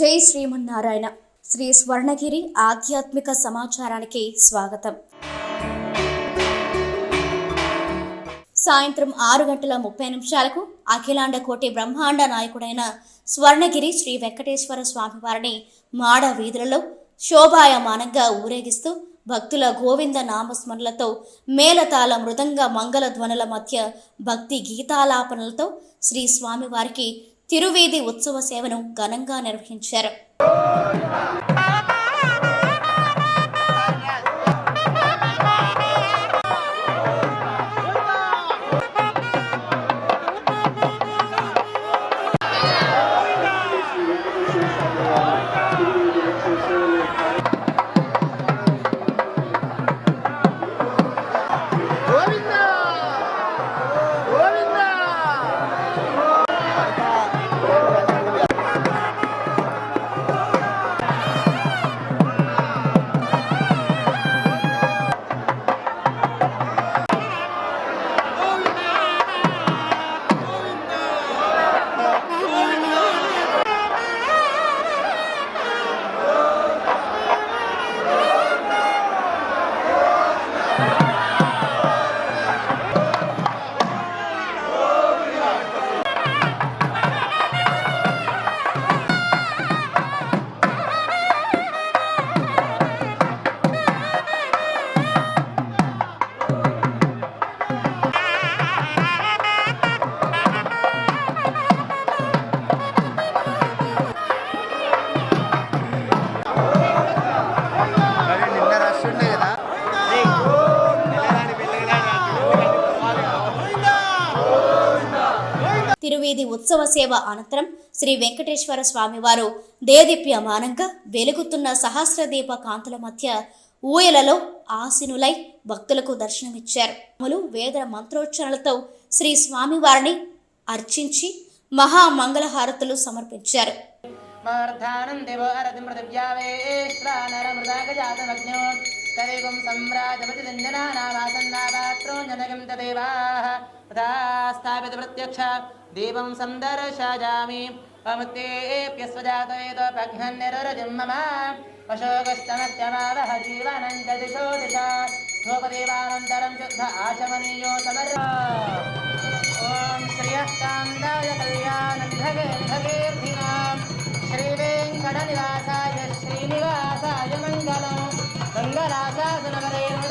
జై శ్రీమన్నారాయణ. శ్రీ స్వర్ణగిరి ఆధ్యాత్మిక సమాచారానికి స్వాగతం. సాయంత్రం 6:30 అఖిలాండ కోటి బ్రహ్మాండ నాయకుడైన స్వర్ణగిరి శ్రీ వెంకటేశ్వర స్వామివారిని మాడ వీధులలో శోభాయమానంగా ఊరేగిస్తూ భక్తుల గోవింద నామస్మరణలతో మేళతాళ మృదంగ మంగళ ధ్వనుల మధ్య భక్తి గీతాలాపనలతో శ్రీ స్వామివారికి తిరువీధి ఉత్సవ సేవను ఘనంగా నిర్వహించారు. తిరువీధి ఉత్సవ సేవ అనంతరం శ్రీ వెంకటేశ్వర స్వామివారు దేదీప్యమానంగా వెలుగుతున్న సహస్రదీప కాంతుల మధ్య ఊయలలో ఆసీనులై భక్తులకు దర్శనమిచ్చారు. వేద మంత్రోచ్చరణలతో శ్రీ స్వామివారిని అర్చించి మహామంగళహారతులు సమర్పించారు. దీపం సందర్శయామి అముక్తేప్యస్వజాతేతోపఘ్నన్నిరరజిం మమ అశోకశ్చనత్యమావహ జీవనం దిశో దిశా ధూపదీపానంతరం శుద్ధ ఆచమనీయో సమర్. ఓం శ్రియకాందాయ కళ్యాణంధగేర్ధినాం శ్రీవేంకటనివాసాయ శ్రీనివాసాయ మంగళం మంగళాశాసనవరేణ